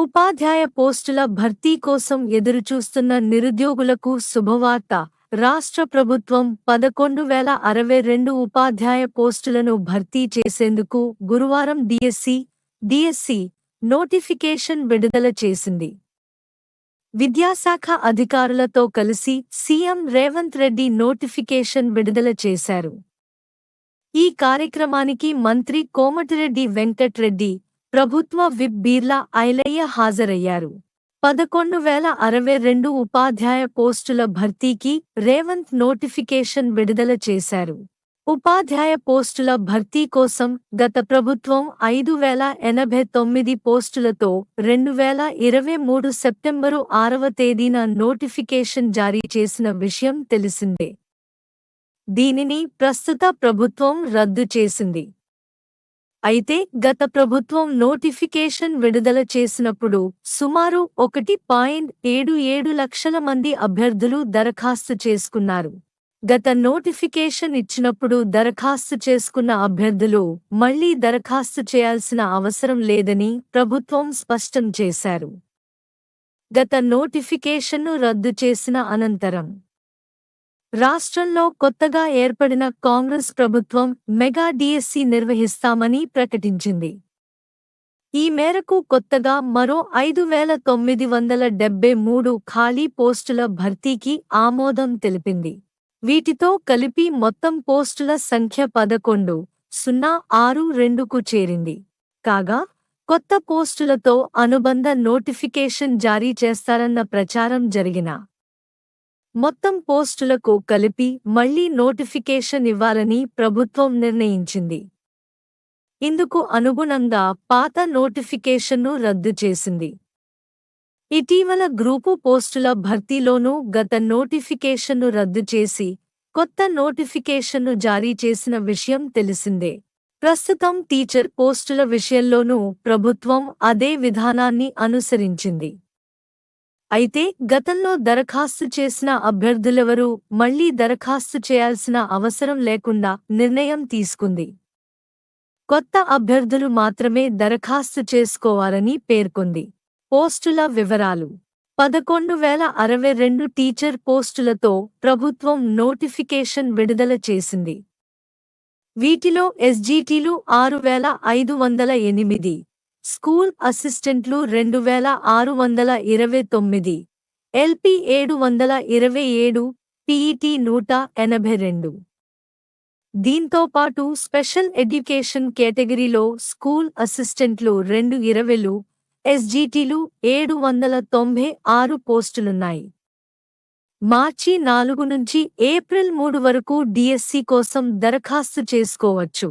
ఉపాధ్యాయ పోస్టుల భర్తీ కోసం ఎదురుచూస్తున్న నిరుద్యోగులకు శుభవార్త. రాష్ట్ర ప్రభుత్వం 11,062 ఉపాధ్యాయ పోస్టులను భర్తీ చేసేందుకు గురువారం డిఎస్సి నోటిఫికేషన్ విడుదల చేసింది. విద్యాశాఖ అధికారులతో కలిసి సీఎం రేవంత్ రెడ్డి నోటిఫికేషన్ విడుదల చేశారు. ఈ కార్యక్రమానికి మంత్రి కోమటిరెడ్డి వెంకట్రెడ్డి, ప్రభుత్వ విప్ బీర్లా ఐలయ్య హాజరయ్యారు. 11,062 ఉపాధ్యాయ పోస్టుల భర్తీకి రేవంత్ నోటిఫికేషన్ విడుదల చేశారు. ఉపాధ్యాయ పోస్టుల భర్తీ కోసం గత ప్రభుత్వం 5,089 పోస్టులతో 2023 సెప్టెంబరు 6వ తేదీన నోటిఫికేషన్ జారీ చేసిన విషయం తెలిసిందే. దీనిని ప్రస్తుత ప్రభుత్వం రద్దు చేసింది. అయితే గత ప్రభుత్వం నోటిఫికేషన్ విడుదల చేసినప్పుడు సుమారు 1.77 లక్షల మంది అభ్యర్థులు దరఖాస్తు చేసుకున్నారు. గత నోటిఫికేషన్ ఇచ్చినప్పుడు దరఖాస్తు చేసుకున్న అభ్యర్థులు మళ్లీ దరఖాస్తు చేయాల్సిన అవసరం లేదని ప్రభుత్వం స్పష్టం చేశారు. గత నోటిఫికేషన్ను రద్దు చేసిన అనంతరం రాష్ట్రంలో కొత్తగా ఏర్పడిన కాంగ్రెస్ ప్రభుత్వం మెగా డిఎస్సి నిర్వహిస్తామని ప్రకటించింది. ఈ మేరకు కొత్తగా మరో 5,973 ఖాళీ పోస్టుల భర్తీకి ఆమోదం తెలిపింది. వీటితో కలిపి మొత్తం పోస్టుల సంఖ్య 11,062కు చేరింది. కాగా కొత్త పోస్టులతో అనుబంధ నోటిఫికేషన్ జారీ చేస్తారన్న ప్రచారం జరిగిన మొత్తం పోస్టులకు కలిపి మళ్లీ నోటిఫికేషన్ ఇవ్వాలని ప్రభుత్వం నిర్ణయించింది. ఇందుకు అనుగుణంగా పాత నోటిఫికేషన్ను రద్దు చేసింది. ఇటీవల గ్రూపు పోస్టుల భర్తీలోనూ గత నోటిఫికేషన్ను రద్దు చేసి కొత్త నోటిఫికేషన్ను జారీ చేసిన విషయం తెలిసిందే. ప్రస్తుతం టీచర్ పోస్టుల విషయంలోనూ ప్రభుత్వం అదే విధానాన్ని అనుసరించింది. అయితే గతంలో దరఖాస్తు చేసిన అభ్యర్థులెవరూ మళ్లీ దరఖాస్తు చేయాల్సిన అవసరం లేకుండా నిర్ణయం తీసుకుంది. కొత్త అభ్యర్థులు మాత్రమే దరఖాస్తు చేసుకోవాలని పేర్కొంది. పోస్టుల వివరాలు: 11,062 టీచర్ పోస్టులతో ప్రభుత్వం నోటిఫికేషన్ విడుదల చేసింది. వీటిలో ఎస్జీటీలు 6,508, స్కూల్ అసిస్టెంట్లు 2,629, ఎల్పీ 727, పీఈటీ 182. దీంతో పాటు స్పెషల్ ఎడ్యుకేషన్ కేటగిరీలో స్కూల్ అసిస్టెంట్లు 220, ఎస్జీటీలు 796 పోస్టులున్నాయి. మార్చి 4 నుంచి ఏప్రిల్ 3 వరకు డిఎస్సి కోసం దరఖాస్తు చేసుకోవచ్చు.